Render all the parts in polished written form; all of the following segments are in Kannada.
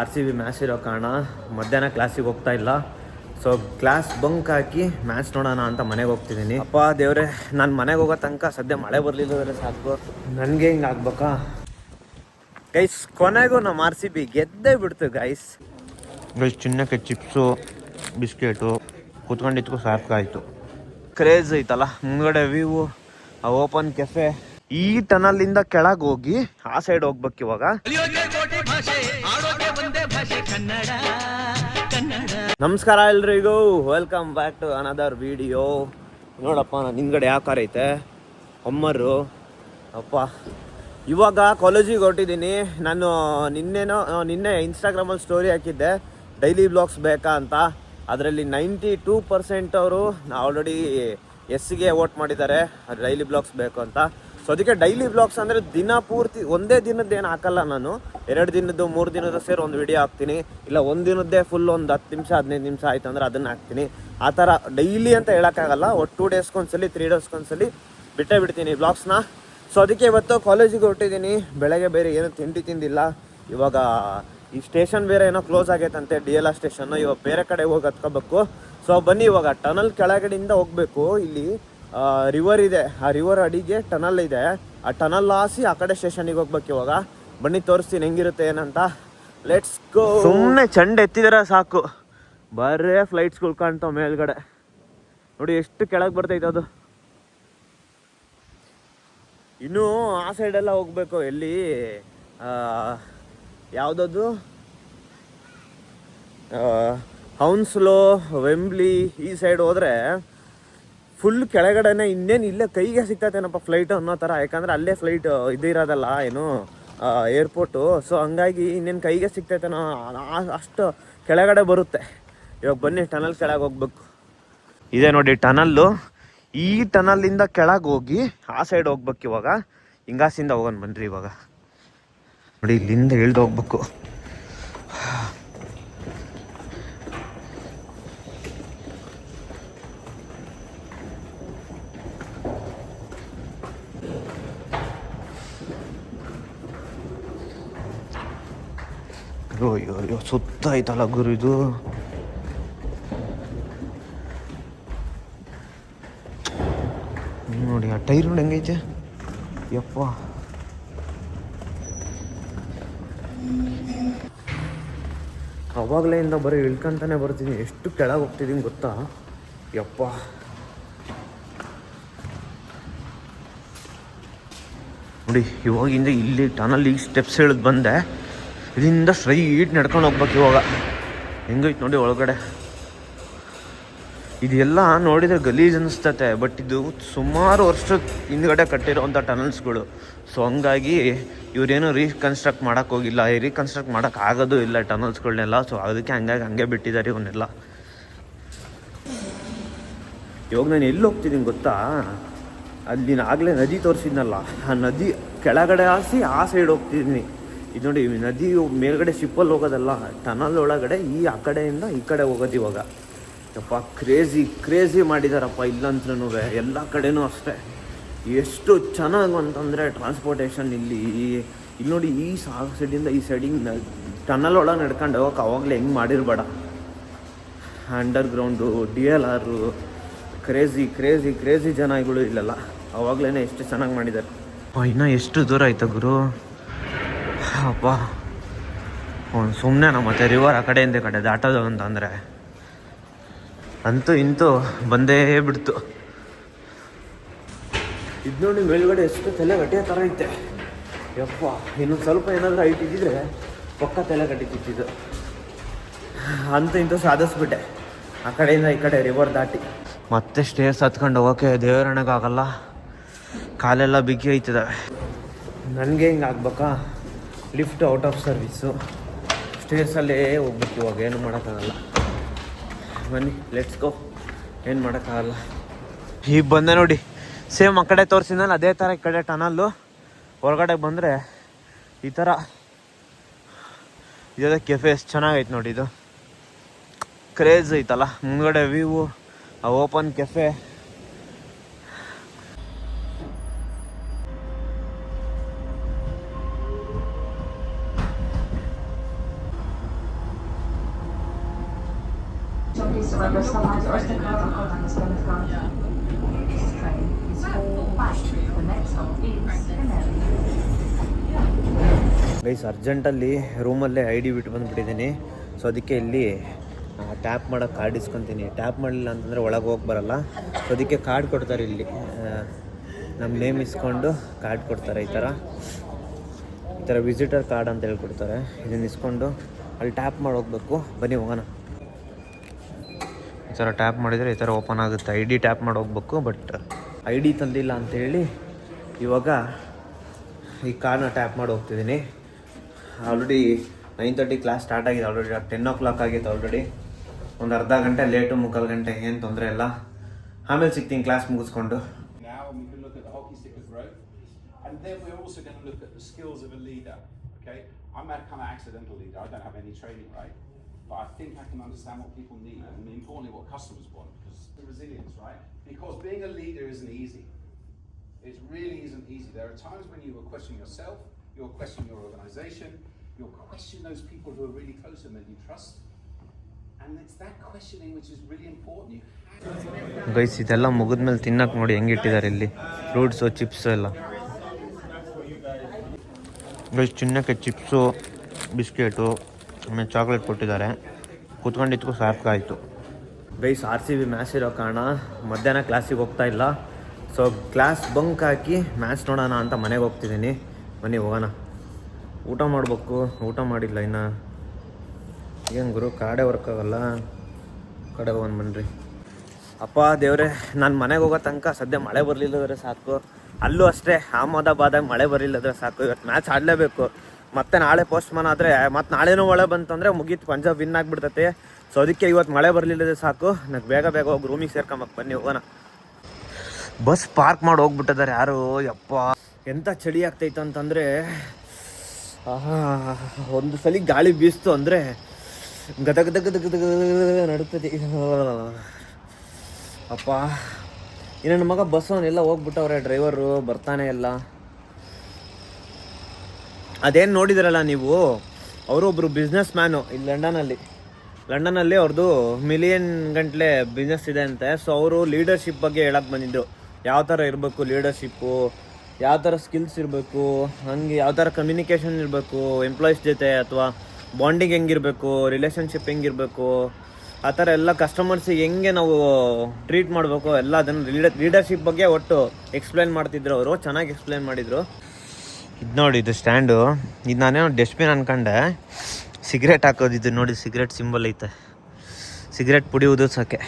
RCB ಮ್ಯಾಚ್ ಇರೋ ಕಾರಣ ಮಧ್ಯಾಹ್ನ ಕ್ಲಾಸಿಗೆ ಹೋಗ್ತಾ ಇಲ್ಲ. ಸೊ ಕ್ಲಾಸ್ ಬಂಕ್ ಹಾಕಿ ಮ್ಯಾಚ್ ನೋಡೋಣ ಅಂತ ಮನೆಗೆ ಹೋಗ್ತಿದ್ದೀನಿ. ಅಪ್ಪ ದೇವ್ರೆ, ನಾನು ಮನೆಗೆ ಹೋಗೋ ತನಕ ಸದ್ಯ ಮಳೆ ಬರಲಿಲ್ಲದ್ರೆ ಸಾಕು. ನನಗೆ ಹಿಂಗೆ ಆಗ್ಬೇಕಾ ಗೈಸ್? ಕೊನೆಗೂ ನಮ್ಮ RCB ಗೆದ್ದೇ ಬಿಡ್ತು ಗೈಸ್. ಚಿನ್ನಕ್ಕೆ ಚಿಪ್ಸು ಬಿಸ್ಕೆಟು ಕುತ್ಕೊಂಡಿದ್ಕು ಸಾಕಾಯಿತು. ಕ್ರೇಜ್ ಐತಲ್ಲ ಮುಂದ್ಗಡೆ ವ್ಯೂ, ಆ ಓಪನ್ ಕೆಫೆ. ಈ ಟನಲ್ಲಿಂದ ಕೆಳಗೆ ಹೋಗಿ ಆ ಸೈಡ್ ಹೋಗ್ಬೇಕು ಇವಾಗ. ನಮಸ್ಕಾರ ಎಲ್ರಿಗೂ, welcome back to another video. ನೋಡಪ್ಪ, ನಾನು ಹಿಂದ್ಗಡೆ ಯಾವ ಕಾರ್ ಐತೆ, ಅಮ್ಮರು. ಅಪ್ಪ ಇವಾಗ ಕಾಲೇಜಿಗೆ ಹೊರಟಿದ್ದೀನಿ. ನಾನು ನಿನ್ನೆ ಇನ್ಸ್ಟಾಗ್ರಾಮಲ್ಲಿ ಸ್ಟೋರಿ ಹಾಕಿದ್ದೆ, ಡೈಲಿ ಬ್ಲಾಗ್ಸ್ ಬೇಕಾ ಅಂತ. ಅದರಲ್ಲಿ 92% ಅವರು ಆಲ್ರೆಡಿ ಎಸ್ಗೆ ವೋಟ್ ಮಾಡಿದ್ದಾರೆ, ಡೈಲಿ ಬ್ಲಾಗ್ಸ್ ಬೇಕು ಅಂತ. ಸೊ ಅದಕ್ಕೆ ಡೈಲಿ ಬ್ಲಾಗ್ಸ್ ಅಂದರೆ ದಿನ ಪೂರ್ತಿ ಒಂದೇ ದಿನದ್ದೇನು ಹಾಕಲ್ಲ ನಾನು. 2 ದಿನದ್ದು 3 ದಿನದ ಸೇರಿ ಒಂದು ವಿಡಿಯೋ ಹಾಕ್ತೀನಿ, ಇಲ್ಲ ಒಂದು ದಿನದ್ದೇ ಫುಲ್ ಒಂದು 10 ನಿಮಿಷ 15 ನಿಮಿಷ ಆಯ್ತು ಅಂದರೆ ಅದನ್ನು ಹಾಕ್ತೀನಿ. ಆ ಥರ ಡೈಲಿ ಅಂತ ಹೇಳೋಕ್ಕಾಗಲ್ಲ. ಒಟ್ಟು 2 ಡೇಸ್ಗೊಂದ್ಸಲಿ 3 ಡೇಸ್ಗೊಂದ್ಸಲಿ ಬಿಟ್ಟೇ ಬಿಡ್ತೀನಿ ಬ್ಲಾಗ್ಸ್ನ. ಸೊ ಅದಕ್ಕೆ ಇವತ್ತು ಕಾಲೇಜಿಗೆ ಹೊರಟಿದ್ದೀನಿ. ಬೆಳಗ್ಗೆ ಬೇರೆ ಏನೂ ತಿಂದಿಲ್ಲ. ಇವಾಗ ಈ ಸ್ಟೇಷನ್ ಬೇರೆ ಏನೋ ಕ್ಲೋಸ್ ಆಗೈತಂತೆ, DLR ಸ್ಟೇಷನ್ನು. ಇವಾಗ ಬೇರೆ ಕಡೆ ಹೋಗಿ ಹತ್ಕೋಬೇಕು. ಸೊ ಬನ್ನಿ, ಇವಾಗ ಟನಲ್ ಕೆಳಗಡೆಯಿಂದ ಹೋಗಬೇಕು. ಇಲ್ಲಿ ರಿವರ್ ಇದೆ, ಆ ರಿವರ್ ಅಡಿಗೆ ಟನಲ್ ಇದೆ. ಆ ಟನಲ್ ಹಾಸಿ ಆ ಕಡೆ ಸ್ಟೇಷನಿಗೆ ಹೋಗ್ಬೇಕು. ಇವಾಗ ಬನ್ನಿ ತೋರಿಸ್ತೀನಿ ಹೆಂಗಿರುತ್ತೆ ಏನಂತ. Let's go. ಸುಮ್ಮನೆ ಚಂಡ ಎತ್ತಿದರೆ ಸಾಕು, ಬರೇ ಫ್ಲೈಟ್ಸ್ಗಳು ಕಾಣ್ತಾವೆ ಮೇಲ್ಗಡೆ. ನೋಡಿ ಎಷ್ಟು ಕೆಳಗೆ ಬರ್ತೈತೆ ಅದು. ಇನ್ನೂ ಆ ಸೈಡೆಲ್ಲ ಹೋಗ್ಬೇಕು. ಎಲ್ಲಿ ಯಾವುದದು ಹೌನ್ಸ್ಲೋ, ವೆಂಬ್ಲಿ ಈ ಸೈಡ್ ಹೋದರೆ ಫುಲ್ ಕೆಳಗಡೆನೆ. ಇನ್ನೇನು ಇಲ್ಲೇ ಕೈಗೆ ಸಿಗ್ತೈತೇನಪ್ಪ ಫ್ಲೈಟ್ ಅನ್ನೋ ಥರ. ಯಾಕಂದರೆ ಅಲ್ಲೇ ಫ್ಲೈಟ್ ಇದಿರೋದಲ್ಲ ಏನು, ಏರ್ಪೋರ್ಟು. ಸೊ ಹಂಗಾಗಿ ಇನ್ನೇನು ಕೈಗೆ ಸಿಗ್ತೈತೇನೋ, ಅಷ್ಟು ಕೆಳಗಡೆ ಬರುತ್ತೆ. ಇವಾಗ ಬನ್ನಿ ಟನಲ್ ಕೆಳಗೆ ಹೋಗ್ಬೇಕು. ಇದೆ ನೋಡಿ ಟನಲ್ಲು. ಈ ಟನಲ್ಲಿಂದ ಕೆಳಗೆ ಹೋಗಿ ಆ ಸೈಡ್ ಹೋಗ್ಬೇಕು. ಇವಾಗ ಹಿಂಗಾಸಿಂದ ಹೋಗೋಣ ಬನ್ನಿರಿ. ಇವಾಗ ನೋಡಿ ಇಲ್ಲಿಂದ ಇಳ್ದು ಹೋಗ್ಬೇಕು. ಅಯ್ಯೋ ಸುತ್ತ ಐತಲ್ಲ ಗುರು ಇದು. ನೋಡಿ ಆ ಟೈರ್ ನೋಡಿ ಹೆಂಗೈತೆ ಯಪ್ಪ. ಅವಾಗಲೇ ಇಂದ ಬರೀ ಇಳ್ಕೊಂತಾನೆ ಬರ್ತೀನಿ. ಎಷ್ಟು ಕೆಳಗೆ ಹೋಗ್ತಿದ್ದೀನಿ ಗೊತ್ತಾ ಯಪ್ಪ. ನೋಡಿ ಇವಾಗಿಂದ ಇಲ್ಲಿ ಟನಲ್ ಈ ಸ್ಟೆಪ್ಸ್ ಇಳಿದು ಬಂದೆ. ಇಲ್ಲಿಂದ ಸ್ಟ್ರೈಟ್ ನಡ್ಕೊಂಡು ಹೋಗ್ಬೇಕು. ಇವಾಗ ಹೆಂಗೈತೆ ನೋಡಿ ಒಳಗಡೆ. ಇದೆಲ್ಲ ನೋಡಿದರೆ ಗಲೀಜ್ ಅನ್ನಿಸ್ತತೆ, ಬಟ್ ಇದು ಸುಮಾರು ವರ್ಷದ ಹಿಂದ್ಗಡೆ ಕಟ್ಟಿರೋವಂಥ ಟನಲ್ಸ್ಗಳು. ಸೊ ಹಂಗಾಗಿ ಇವರೇನು ರೀಕನ್ಸ್ಟ್ರಕ್ಟ್ ಮಾಡೋಕ್ಕೆ ಹೋಗಿಲ್ಲ, ರೀಕನ್ಸ್ಟ್ರಕ್ಟ್ ಮಾಡೋಕ್ಕೆ ಆಗೋದು ಇಲ್ಲ ಟನಲ್ಸ್ಗಳನ್ನೆಲ್ಲ. ಸೊ ಅದಕ್ಕೆ ಹಂಗೆ ಬಿಟ್ಟಿದ್ದಾರೆ ಇವನ್ನೆಲ್ಲ. ಇವಾಗ ನಾನು ಎಲ್ಲಿ ಹೋಗ್ತಿದ್ದೀನಿ ಗೊತ್ತಾ, ಅಲ್ಲಿ ಆಗಲೇ ನದಿ ತೋರಿಸಿದ್ನಲ್ಲ, ಆ ನದಿ ಕೆಳಗಡೆ ಹಾಸಿ ಆ ಸೈಡ್ ಹೋಗ್ತಿದ್ದೀನಿ. ಇದು ನೋಡಿ ನದಿ ಮೇಲ್ಗಡೆ ಶಿಪ್ಪಲ್ಲಿ ಹೋಗೋದಲ್ಲ, ಟನಲ್ ಒಳಗಡೆ ಆ ಕಡೆಯಿಂದ ಈ ಕಡೆ ಹೋಗೋದು. ಇವಾಗ ಯಪ್ಪ ಕ್ರೇಜಿ ಮಾಡಿದಾರಪ್ಪ ಇಲ್ಲಂದ್ರೂ. ಎಲ್ಲ ಕಡೆನೂ ಅಷ್ಟೇ. ಎಷ್ಟು ಚೆನ್ನಾಗಿ ಅಂತಂದರೆ ಟ್ರಾನ್ಸ್ಪೋರ್ಟೇಷನ್ ಇಲ್ಲಿ ನೋಡಿ. ಈ ಸೈಡಿಂದ ಈ ಸೈಡಿಂಗ್ ಟನಲ್ ಒಳಗೆ ನಡ್ಕೊಂಡು ಹೋಗಕ್ಕೆ ಅವಾಗಲೇ ಹೆಂಗೆ ಮಾಡಿರಬೇಡ. ಅಂಡರ್ಗ್ರೌಂಡು, DLR, ಕ್ರೇಜಿ ಜನಗಳು ಇಲ್ಲೆಲ್ಲ. ಅವಾಗಲೇ ಎಷ್ಟು ಚೆನ್ನಾಗಿ ಮಾಡಿದ್ದಾರೆ. ಇನ್ನೂ ಎಷ್ಟು ದೂರ ಆಯ್ತಾ ಗುರು ಅಪ್ಪ. ಸುಮ್ಮನೆ ನಮ್ಮ ಮತ್ತೆ ರಿವರ್ ಆ ಕಡೆಯಿಂದ ಕಡೆ ದಾಟೋದು ಅಂತಂದರೆ ಅಂತೂ ಇಂತೂ ಬಂದೇ ಬಿಡ್ತು. ಇದು ನೋಡಿ ಮೇಲ್ಗಡೆ ಎಷ್ಟು ತಲೆ ಗಟ್ಟಿಯ ಥರ ಐತೆ ಯಪ್ಪ. ಇನ್ನೊಂದು ಸ್ವಲ್ಪ ಏನಾದರೂ ಹೈಟ್ ಇದ್ದಿದ್ರೆ ಪಕ್ಕ ತಲೆ ಗಟ್ಟಿತ್ತಿದ್ದು. ಅಂತೂ ಇಂತೂ ಸಾಧಿಸ್ಬಿಟ್ಟೆ ಆ ಕಡೆಯಿಂದ ಈ ಕಡೆ ರಿವರ್ ದಾಟಿ. ಮತ್ತೆ ಸ್ಟೇರ್ಸ್ ಹತ್ಕೊಂಡು ಹೋಗೋಕ್ಕೆ ದೇವರಣೆಗಾಗಲ್ಲ, ಕಾಲೆಲ್ಲ ಬಿಗಿ ಐತಿದ್ದಾವೆ. ನನಗೆ ಹಿಂಗೆ ಆಗ್ಬೇಕಾ, ಲಿಫ್ಟ್ ಔಟ್ ಆಫ್ ಸರ್ವಿಸು, ಸ್ಟೇರ್ಸಲ್ಲೇ ಹೋಗ್ಬೇಕು. ಇವಾಗ ಏನು ಮಾಡೋಕ್ಕಾಗಲ್ಲ. ಬನ್ನಿ ಲೆಟ್ಸ್ ಗೋ. ಏನು ಮಾಡೋಕ್ಕಾಗಲ್ಲ. ಈಗ ಬಂದೆ ನೋಡಿ, ಸೇಮ್ ಆ ಕಡೆ ತೋರಿಸಿದ್ನಲ್ಲ ಅದೇ ಥರ ಈ ಕಡೆ ಟನಲ್ಲು. ಹೊರಗಡೆ ಬಂದರೆ ಈ ಥರ ಇದೆ. ಕೆಫೆ ಎಷ್ಟು ಚೆನ್ನಾಗೈತೆ ನೋಡಿ. ಇದು ಕ್ರೇಜ್ ಐತಲ್ಲ ಮುಂದ್ಗಡೆ ವ್ಯೂ, ಆ ಓಪನ್ ಕೆಫೆ. ಗೈಸ್ ಅರ್ಜೆಂಟಲ್ಲಿ ರೂಮಲ್ಲೇ ID ಬಿಟ್ಟು ಬಂದುಬಿಟ್ಟಿದ್ದೀನಿ. ಸೊ ಅದಕ್ಕೆ ಇಲ್ಲಿ ಟ್ಯಾಪ್ ಮಾಡೋಕ್ಕೆ ಕಾರ್ಡ್ ಇಸ್ಕೊತೀನಿ. ಟ್ಯಾಪ್ ಮಾಡಲಿಲ್ಲ ಅಂತಂದರೆ ಒಳಗೆ ಹೋಗಿ ಬರಲ್ಲ. ಸೊ ಅದಕ್ಕೆ ಕಾರ್ಡ್ ಕೊಡ್ತಾರೆ ಇಲ್ಲಿ. ನಮ್ಮ ನೇಮ್ ಇಸ್ಕೊಂಡು ಕಾರ್ಡ್ ಕೊಡ್ತಾರೆ. ಈ ಥರ ವಿಸಿಟರ್ ಕಾರ್ಡ್ ಅಂತ ಹೇಳ್ಕೊಡ್ತಾರೆ. ಇದನ್ನು ಇಸ್ಕೊಂಡು ಅಲ್ಲಿ ಟ್ಯಾಪ್ ಮಾಡಿ ಹೋಗ್ಬೇಕು. ಬನ್ನಿ ಹೋಗೋಣ. ಈ ಥರ ಟ್ಯಾಪ್ ಮಾಡಿದರೆ ಈ ಥರ ಓಪನ್ ಆಗುತ್ತೆ. ID ಟ್ಯಾಪ್ ಮಾಡಿ ಹೋಗ್ಬೇಕು. ಬಟ್ ID ತಂದಿಲ್ಲ ಅಂಥೇಳಿ ಇವಾಗ ಈ ಕಾರ್ಡ್ನ ಟ್ಯಾಪ್ ಮಾಡಿ ಹೋಗ್ತಿದ್ದೀನಿ. ಆಲ್ರೆಡಿ 9:30 ಕ್ಲಾಸ್ ಸ್ಟಾರ್ಟ್ ಆಗಿದೆ. ಆಲ್ರೆಡಿ 10 o'clock ಆಗಿತ್ತು. ಆಲ್ರೆಡಿ ಒಂದು ಅರ್ಧ ಗಂಟೆ ಲೇಟು, 3/4 ಗಂಟೆ, ಏನು ತೊಂದರೆ ಇಲ್ಲ. ಆಮೇಲೆ ಸಿಗ್ತೀನಿ ಕ್ಲಾಸ್ ಮುಗಿಸ್ಕೊಂಡು. And then we're also going to look at the skills of a leader. Okay, I'm a kind of accidental leader. I don't have any training, right? But I think I can understand what people need, and importantly, what customers want. Because the resilience, right? Because being a leader isn't easy. It really isn't easy. There are times when you will question yourself, you'll question your organization, you'll question those people who are really close and that you trust. And it's that questioning which is really important. Guys ಇದೆಲ್ಲ ಮುಗಿದ್ಮೇಲೆ ತಿನ್ನಕ್ಕೆ ನೋಡಿ ಹೆಂಗಿಟ್ಟಿದ್ದಾರೆ ಇಲ್ಲಿ ಫ್ರೂಟ್ಸು, ಚಿಪ್ಸು ಎಲ್ಲ. ಗೈಸ್ ತಿನ್ನಕ್ಕೆ ಚಿಪ್ಸು, ಬಿಸ್ಕೆಟು, ಆಮೇಲೆ ಚಾಕ್ಲೇಟ್ ಕೊಟ್ಟಿದ್ದಾರೆ. ಕೂತ್ಕೊಂಡಿದ್ದಕ್ಕೂ ಸಾಕಾಯಿತು. ಗೈಸ್ RCB ಮ್ಯಾಚ್ ಇರೋ ಕಾರಣ ಮಧ್ಯಾಹ್ನ ಕ್ಲಾಸಿಗೆ ಹೋಗ್ತಾ ಇಲ್ಲ. ಸೊ ಕ್ಲಾಸ್ ಬಂಕ್ ಹಾಕಿ ಮ್ಯಾಚ್ ನೋಡೋಣ ಅಂತ ಮನೆಗೆ ಹೋಗ್ತಿದ್ದೀನಿ. ಬನ್ನಿ ಹೋಗೋಣ. ಊಟ ಮಾಡಬೇಕು. ಊಟ ಮಾಡಿಲ್ಲ ಇನ್ನು. ಏನು ಗುರು ಕಾರ್ಡೇ ವರ್ಕ್ ಆಗಲ್ಲ. ಕಡೆ ಹೋಗೋಣ ಬನ್ನಿರಿ. ಅಪ್ಪ ದೇವ್ರೆ, ನಾನು ಮನೆಗೆ ಹೋಗೋ ತನಕ ಸದ್ಯ ಮಳೆ ಬರಲಿಲ್ಲದ್ರೆ ಸಾಕು. ಅಲ್ಲೂ ಅಷ್ಟೇ, ಅಹಮದಾಬಾದಾಗ ಮಳೆ ಬರಲಿಲ್ಲದ್ರೆ ಸಾಕು. ಇವತ್ತು ಮ್ಯಾಚ್ ಆಡಲೇಬೇಕು. ಮತ್ತೆ ನಾಳೆ ಪೋಸ್ಟ್ಮನ್ ಆದರೆ ಮತ್ತೆ ನಾಳೆನೂ ಮಳೆ ಬಂತಂದರೆ ಮುಗೀತು, ಪಂಜಾಬ್ ವಿನ್ ಆಗಿಬಿಡ್ತೈತೆ. ಸೊ ಅದಕ್ಕೆ ಇವತ್ತು ಮಳೆ ಬರಲಿಲ್ಲದ್ರೆ ಸಾಕು. ನನಗೆ ಬೇಗ ಹೋಗಿ ರೂಮಿಗೆ ಸೇರ್ಕೊಂಬಕ್ಕೆ. ಬನ್ನಿ ಹೋಗೋಣ. ಬಸ್ ಪಾರ್ಕ್ ಮಾಡಿ ಹೋಗ್ಬಿಟ್ಟಿದ್ದಾರೆ ಯಾರು. ಯಪ್ಪ ಎಂಥ ಚಳಿ ಆಗ್ತೈತೆ ಅಂತಂದರೆ, ಒಂದು ಸಲ ಗಾಳಿ ಬೀಸ್ತು ಅಂದರೆ ಗದಗದಗದಗದ ನಡುತ್ತದೆ. ಅಪ್ಪ ನನ್ನ ಮಗ ಬಸ್ ಅವನ್ನೆಲ್ಲ ಹೋಗ್ಬಿಟ್ಟವ್ರೆ. ಡ್ರೈವರು ಬರ್ತಾನೆ ಇಲ್ಲ. ಅದೇನು ನೋಡಿದ್ರಲ್ಲ ನೀವು, ಅವರೊಬ್ಬರು ಬಿಸ್ನೆಸ್ ಮ್ಯಾನು ಇಲ್ಲಿ ಲಂಡನಲ್ಲಿ ಅವ್ರದ್ದು ಮಿಲಿಯನ್ ಗಂಟ್ಲೆ ಬಿಸ್ನೆಸ್ ಇದೆ ಅಂತೆ. ಸೊ ಅವರು ಲೀಡರ್ಶಿಪ್ ಬಗ್ಗೆ ಹೇಳಕ್ಕೆ ಬಂದಿದ್ರು. ಯಾವ ಥರ ಇರಬೇಕು ಲೀಡರ್ಶಿಪ್ಪು, ಯಾವ ಥರ ಸ್ಕಿಲ್ಸ್ ಇರಬೇಕು, ಹಂಗೆ ಯಾವ ಥರ ಕಮ್ಯುನಿಕೇಷನ್ ಇರಬೇಕು ಎಂಪ್ಲಾಯೀಸ್ ಜೊತೆ, ಅಥವಾ ಬಾಂಡಿಂಗ್ ಹೆಂಗಿರಬೇಕು, ರಿಲೇಷನ್ಶಿಪ್ ಹೆಂಗಿರಬೇಕು, ಆ ಥರ ಎಲ್ಲ ಕಸ್ಟಮರ್ಸಿಗೆ ಹೆಂಗೆ ನಾವು ಟ್ರೀಟ್ ಮಾಡಬೇಕು ಎಲ್ಲ ಅದನ್ನು ಲೀಡರ್ಶಿಪ್ ಬಗ್ಗೆ ಒಟ್ಟು ಎಕ್ಸ್ಪ್ಲೈನ್ ಮಾಡ್ತಿದ್ರು ಅವರು. ಚೆನ್ನಾಗಿ ಎಕ್ಸ್ಪ್ಲೈನ್ ಮಾಡಿದರು. ಇದು ನೋಡಿ, ಇದು ಸ್ಟ್ಯಾಂಡು. ಇದು ನಾನೇನೋ ಡಸ್ಟ್ಬಿನ್ ಅನ್ಕೊಂಡೆ. ಸಿಗರೇಟ್ ಹಾಕೋದಿದ್ದು ನೋಡಿ, ಸಿಗರೇಟ್ ಸಿಂಬಲ್ ಐತೆ. ಸಿಗರೇಟ್ ಪುಡಿ ಉದಿಸೋಕ್ಕೆ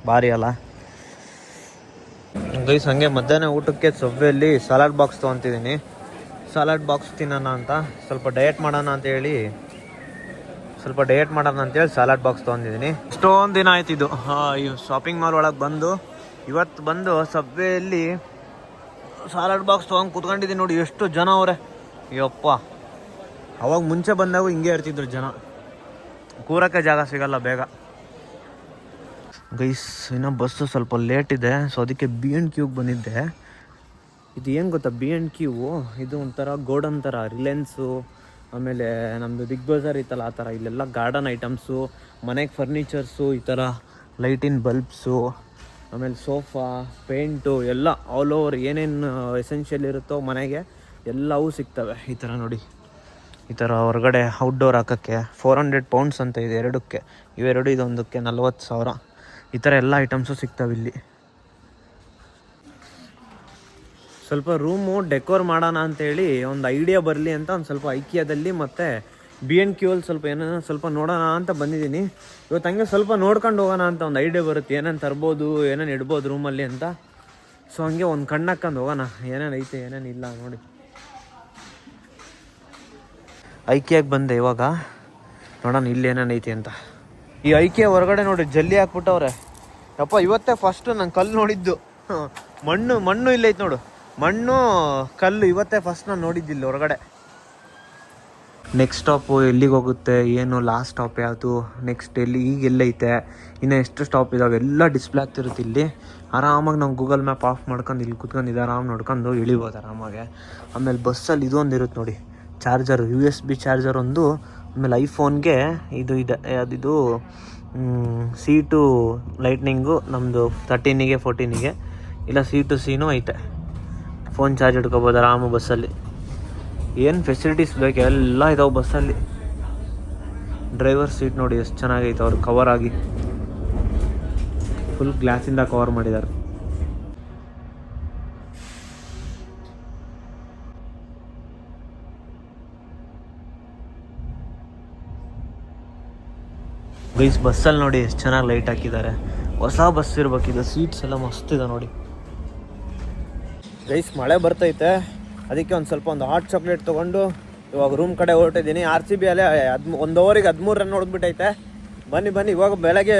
ಭಾರಿ ಅಲ್ಲ ಗೈಸ್. ಹಂಗೆ ಮಧ್ಯಾಹ್ನ ಊಟಕ್ಕೆ ಸಬ್ವೆಯಲ್ಲಿ ಸಲಾಡ್ ಬಾಕ್ಸ್ ತೊಗೊತಿದ್ದೀನಿ. ಸಲಾಡ್ ಬಾಕ್ಸ್ ತಿನ್ನೋಣ ಅಂತ, ಸ್ವಲ್ಪ ಡಯಟ್ ಮಾಡೋಣ ಅಂತೇಳಿ ಸಲಾಡ್ ಬಾಕ್ಸ್ ತೊಗೊಂಡಿದ್ದೀನಿ. ಇಷ್ಟೊಂದು ದಿನ ಆಯ್ತು ಇದು ಈ ಶಾಪಿಂಗ್ ಮಾಲ್ ಒಳಗೆ ಬಂದು. ಇವತ್ತು ಬಂದು ಸಬ್ವೆಯಲ್ಲಿ ಸಲಾಡ್ ಬಾಕ್ಸ್ ತೊಗೊಂಡು ಕೂತ್ಕೊಂಡಿದ್ದೀನಿ. ನೋಡಿ ಎಷ್ಟು ಜನ ಅವರೇ. ಯಪ್ಪ, ಅವಾಗ ಮುಂಚೆ ಬಂದಾಗ ಹಿಂಗೆ ಇರ್ತಿದ್ರು ಜನ. ಕೂರಕ್ಕೆ ಜಾಗ ಸಿಗಲ್ಲ ಬೇಗ. ಗೈಸ್ ಇನ್ನೂ ಬಸ್ಸು ಸ್ವಲ್ಪ ಲೇಟ್ ಇದೆ. ಸೊ ಅದಕ್ಕೆ B&Qಗೆ ಬಂದಿದ್ದೆ. ಇದು ಏನು ಗೊತ್ತಾ, B&Q ಇದು ಒಂಥರ ಗೋಡನ್ ಥರ. ರಿಲಯನ್ಸು, ಆಮೇಲೆ ನಮ್ಮದು ಬಿಗ್ ಬಜಾರ್ ಇತ್ತಲ್ಲ ಆ ಥರ. ಇಲ್ಲೆಲ್ಲ ಗಾರ್ಡನ್ ಐಟಮ್ಸು, ಮನೆಗೆ ಫರ್ನಿಚರ್ಸು, ಈ ಥರ ಲೈಟಿನ ಬಲ್ಬ್ಸು, ಆಮೇಲೆ ಸೋಫಾ, ಪೇಂಟು ಎಲ್ಲ ಆಲ್ ಓವರ್ ಏನೇನು ಎಸೆನ್ಷಿಯಲ್ ಇರುತ್ತೋ ಮನೆಗೆ ಎಲ್ಲವೂ ಸಿಗ್ತವೆ. ಈ ಥರ ನೋಡಿ, ಈ ಥರ ಹೊರಗಡೆ ಔಟ್ಡೋರ್ ಹಾಕೋಕ್ಕೆ 400 pounds ಅಂತ ಇದೆ ಎರಡಕ್ಕೆ. ಇವೆರಡು ಇದೊಂದಕ್ಕೆ 40,000. ಈ ಥರ ಎಲ್ಲ ಐಟಮ್ಸು ಸಿಗ್ತವೆ ಇಲ್ಲಿ. ಸ್ವಲ್ಪ ರೂಮು ಡೆಕೋರ್ ಮಾಡೋಣ ಅಂತೇಳಿ ಒಂದು ಐಡಿಯಾ ಬರಲಿ ಅಂತ ಒಂದು ಸ್ವಲ್ಪ ಐಕಿಯಾದಲ್ಲಿ ಮತ್ತು B&Qಲ್ಲಿ ಸ್ವಲ್ಪ ಏನೇನೋ ಸ್ವಲ್ಪ ನೋಡೋಣ ಅಂತ ಬಂದಿದ್ದೀನಿ. ಇವತ್ತು ಹಂಗೆ ಸ್ವಲ್ಪ ನೋಡ್ಕೊಂಡು ಹೋಗೋಣ ಅಂತ ಒಂದು ಐಡಿಯಾ ಬರುತ್ತೆ. ಏನೇನು ತರ್ಬೋದು, ಏನೇನು ಇಡ್ಬೋದು ರೂಮಲ್ಲಿ ಅಂತ. ಸೊ ಹಂಗೆ ಒಂದು ಕಣ್ಣು ಹಾಕ್ಕೊಂಡು ಹೋಗೋಣ, ಏನೇನು ಐತೆ ಏನೇನು ಇಲ್ಲ ನೋಡಿ. ಐಕಿಯಾಗಿ ಬಂದೆ ಇವಾಗ, ನೋಡೋಣ ಇಲ್ಲಿ ಏನೇನು ಐತಿ ಅಂತ. ಈ ಐಕಿಯ ಹೊರಗಡೆ ನೋಡಿ ಜಲ್ಲಿ ಹಾಕ್ಬಿಟ್ಟವ್ರೆ. ಯಪ್ಪ ಇವತ್ತೇ ಫಸ್ಟು ನಾನು ಕಲ್ಲು ನೋಡಿದ್ದು. ಮಣ್ಣು ಇಲ್ಲೈತೆ ನೋಡು, ಮಣ್ಣು ಕಲ್ಲು ಇವತ್ತೇ ಫಸ್ಟ್ ನಾನು ನೋಡಿದ್ದಿಲ್ಲ ಹೊರಗಡೆ. ನೆಕ್ಸ್ಟ್ ಸ್ಟಾಪು ಎಲ್ಲಿಗೆ ಹೋಗುತ್ತೆ, ಏನು ಲಾಸ್ಟ್ ಸ್ಟಾಪ್ ಯಾವುದು, ನೆಕ್ಸ್ಟ್ ಈಗ ಎಲ್ಲೈತೆ, ಇನ್ನು ಎಷ್ಟು ಸ್ಟಾಪ್ ಇದ್ದಾವೆ ಎಲ್ಲ ಡಿಸ್ಪ್ಲೇ ಆಗ್ತಿರುತ್ತೆ ಇಲ್ಲಿ. ಆರಾಮಾಗಿ ನಾವು ಗೂಗಲ್ ಮ್ಯಾಪ್ ಆಫ್ ಮಾಡ್ಕೊಂಡು ಇಲ್ಲಿ ಕುತ್ಕೊಂಡು ಆರಾಮ್ ನೋಡ್ಕೊಂಡು ಇಳಿಬೋದು ಆರಾಮಾಗೆ. ಆಮೇಲೆ ಬಸ್ಸಲ್ಲಿ ಇದೊಂದು ಇರುತ್ತೆ ನೋಡಿ, ಚಾರ್ಜರ್, USB ಚಾರ್ಜರ್ ಒಂದು ಆಮೇಲೆ ಐಫೋನ್ಗೆ ಇದು ಇದೆ ಅದಿದು C2 ಲೈಟ್ನಿಂಗು ನಮ್ಮದು 13ಗೆ 14ಗೆ ಇಲ್ಲ C2Cನೂ ಐತೆ. ಫೋನ್ ಚಾರ್ಜ್ ಇಟ್ಕೋಬೋದು ಆರಾಮ ಬಸ್ಸಲ್ಲಿ. ಏನು ಫೆಸಿಲಿಟೀಸ್ ಬೇಕು ಎಲ್ಲ ಇದಾವೆ ಬಸ್ಸಲ್ಲಿ. ಡ್ರೈವರ್ ಸೀಟ್ ನೋಡಿ ಎಷ್ಟು ಚೆನ್ನಾಗೈತೆ, ಅವ್ರು ಕವರ್ ಆಗಿ ಫುಲ್ ಗ್ಲಾಸಿಂದ ಕವರ್ ಮಾಡಿದ್ದಾರೆ. ಗೈಸ್ ಬಸ್ಸಲ್ಲಿ ನೋಡಿ ಎಷ್ಟು ಚೆನ್ನಾಗಿ ಲೈಟ್ ಹಾಕಿದ್ದಾರೆ. ಹೊಸ ಬಸ್ ಇರ್ಬೇಕಿದೆ, ಸೀಟ್ಸ್ ಎಲ್ಲ ಮಸ್ತ್ ಇದೆ ನೋಡಿ. ಗೈಸ್ ಮಳೆ ಬರ್ತೈತೆ, ಅದಕ್ಕೆ ಒಂದು ಹಾಟ್ ಚಾಕ್ಲೇಟ್ ತೊಗೊಂಡು ಇವಾಗ ರೂಮ್ ಕಡೆ ಹೊರಟಿದ್ದೀನಿ. RCB ಅಲ್ಲೇ 1 ಓವರಿಗೆ 13 ರನ್ ಹೊಡೆದ್ಬಿಟ್ಟೈತೆ. ಬನ್ನಿ ಇವಾಗ ಬೆಳಗ್ಗೆ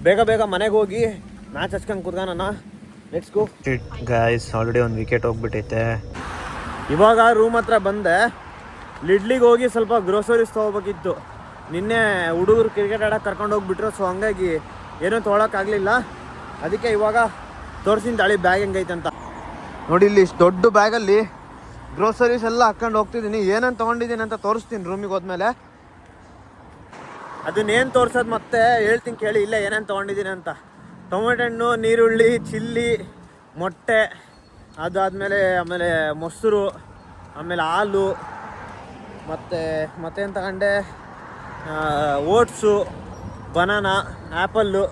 ಬೇಗ ಮನೆಗೆ ಹೋಗಿ ಮ್ಯಾಚ್ ಹಚ್ಕೊಂಡು ಕುತ್ಕೊಳ್ಳೋಣ. Let's go. Guys already 1 wicket ಹೋಗ್ಬಿಟ್ಟೈತೆ. ಇವಾಗ ರೂಮ್ ಹತ್ರ ಬಂದೆ. ಲಿಡ್ಲಿಗೆ ಹೋಗಿ ಸ್ವಲ್ಪ ಗ್ರೋಸರೀಸ್ ತೊಗೋಬೇಕಿತ್ತು. ನಿನ್ನೆ ಹುಡುಗರು ಕ್ರಿಕೆಟ್ ಆಡೋಕೆ ಕರ್ಕೊಂಡು ಹೋಗ್ಬಿಟ್ರು, ಸೊ ಹಂಗಾಗಿ ಏನೂ ತೊಗೊಳಕ್ಕಾಗಲಿಲ್ಲ. ಅದಕ್ಕೆ ಇವಾಗ ತೋರಿಸಿನ ತಾಳಿ ಬ್ಯಾಗ್ ಹೆಂಗೈತೆ ಅಂತ ನೋಡಿ. ಇಲ್ಲಿ ಇಷ್ಟು ದೊಡ್ಡ ಬ್ಯಾಗಲ್ಲಿ ಗ್ರೋಸರೀಸ್ ಎಲ್ಲ ಹಾಕ್ಕೊಂಡು ಹೋಗ್ತಿದ್ದೀನಿ. ಏನೇನು ತೊಗೊಂಡಿದ್ದೀನಿ ಅಂತ ತೋರಿಸ್ತೀನಿ ರೂಮಿಗೆ ಹೋದ್ಮೇಲೆ. ಅದನ್ನೇನು ತೋರ್ಸೋದು ಮತ್ತೆ ಹೇಳ್ತೀನಿ ಕೇಳಿ. ಇಲ್ಲ ಏನೇನು ತೊಗೊಂಡಿದ್ದೀನಿ ಅಂತ. ಟೊಮೆಟೊ ಹಣ್ಣು, ನೀರುಳ್ಳಿ, ಚಿಲ್ಲಿ, ಮೊಟ್ಟೆ, ಆಮೇಲೆ ಮೊಸರು, ಆಮೇಲೆ ಹಾಲು, ಮತ್ತೇನು ತಗೊಂಡೆ, ಓಟ್ಸು, ಬನಾನಾ, ಆ್ಯಪಲ್ಲು,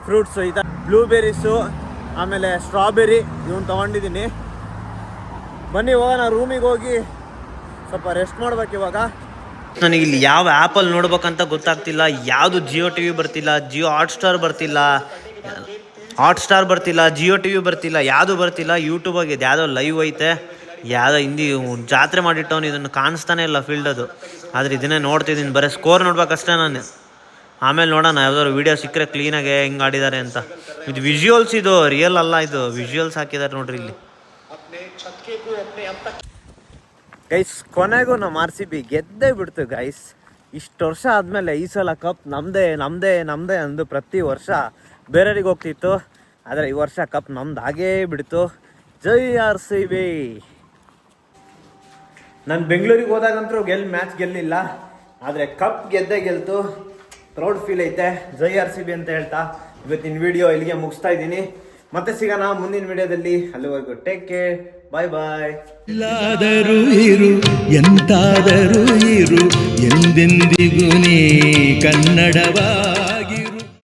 ಫ್ರೂಟ್ಸು, ಈ ಥರ ಬ್ಲೂಬೆರೀಸು, ಆಮೇಲೆ ಸ್ಟ್ರಾಬೆರಿ ಇವನ್ನ ತೊಗೊಂಡಿದ್ದೀನಿ. ಬನ್ನಿ ಇವಾಗ ನಾನು ರೂಮಿಗೆ ಹೋಗಿ ಸ್ವಲ್ಪ ರೆಸ್ಟ್ ಮಾಡ್ಬೇಕು. ಇವಾಗ ನನಗಿಲ್ಲಿ ಯಾವ ಆ್ಯಪಲ್ಲಿ ನೋಡ್ಬೇಕಂತ ಗೊತ್ತಾಗ್ತಿಲ್ಲ. ಯಾವುದು ಜಿಯೋ TV ಬರ್ತಿಲ್ಲ, ಜಿಯೋ ಹಾಟ್ಸ್ಟಾರ್ ಬರ್ತಿಲ್ಲ, ಜಿಯೋ TV ಬರ್ತಿಲ್ಲ, ಯಾವುದು ಬರ್ತಿಲ್ಲ. ಯೂಟ್ಯೂಬಾಗೆ ಯಾವುದೋ ಲೈವ್ ಐತೆ, ಯಾವುದೋ ಹಿಂದಿ ಜಾತ್ರೆ ಮಾಡಿಟ್ಟವನು, ಇದನ್ನು ಕಾಣಿಸ್ತಾನೆ ಇಲ್ಲ ಫೀಲ್ಡ್ ಅದು. ಆದರೆ ಇದನ್ನೇ ನೋಡ್ತಿದ್ದೀನಿ, ಬರೀ ಸ್ಕೋರ್ ನೋಡ್ಬೇಕಷ್ಟೇ ನಾನು. ಆಮೇಲೆ ನೋಡೋಣ ಯಾವ್ದಾದ್ರು ವೀಡಿಯೋ ಸಿಕ್ಕರೆ ಕ್ಲೀನಾಗೆ ಹೆಂಗೆ ಆಡಿದ್ದಾರೆ ಅಂತ. ಇದು ವಿಜುವಲ್ಸ್, ಇದು ರಿಯಲ್ ಅಲ್ಲ, ಇದು ವಿಜುವಲ್ಸ್ ಹಾಕಿದ್ದಾರೆ ನೋಡ್ರಿ ಇಲ್ಲಿ. ಗೈಸ್ ಕೊನೆಗೂ ನಮ್ಮ RCB ಗೆದ್ದೇ ಬಿಡ್ತು ಗೈಸ್. ಇಷ್ಟು ವರ್ಷ ಆದಮೇಲೆ ಈ ಸಲ ಕಪ್ ನಮ್ಮದೇ ಅಂದು ಪ್ರತಿ ವರ್ಷ ಬೇರೆಯವ್ರಿಗೆ ಹೋಗ್ತಿತ್ತು. ಆದರೆ ಈ ವರ್ಷ ಕಪ್ ನಮ್ದು ಆಗೇ ಬಿಡ್ತು. ಜೈ RCB. ನಾನು ಬೆಂಗಳೂರಿಗೆ ಹೋದಾಗಂತೂ ಮ್ಯಾಚ್ ಗೆಲ್ಲಿಲ್ಲ, ಆದರೆ ಕಪ್ ಗೆಲ್ತು. ಪ್ರೌಡ್ ಫೀಲ್ ಐತೆ. ಜೈ RCB ಅಂತ ಹೇಳ್ತಾ ಇವತ್ತಿನ ವಿಡಿಯೋ ಇಲ್ಲಿಗೆ ಮುಗಿಸ್ತಾ ಇದ್ದೀನಿ. ಮತ್ತೆ ಸಿಗೋಣ ಮುಂದಿನ ವಿಡಿಯೋದಲ್ಲಿ. ಅಲ್ಲಿವರೆಗೂ ಟೇಕ್ ಕೇರ್, ಬಾಯ್ ಬಾಯ್. ಎಲ್ಲಾದರೂ ಇರು, ಎಂತಾದರೂ ಇರು, ಎಂದೆಂದಿಗೂ ನೀ ಕನ್ನಡವಾ.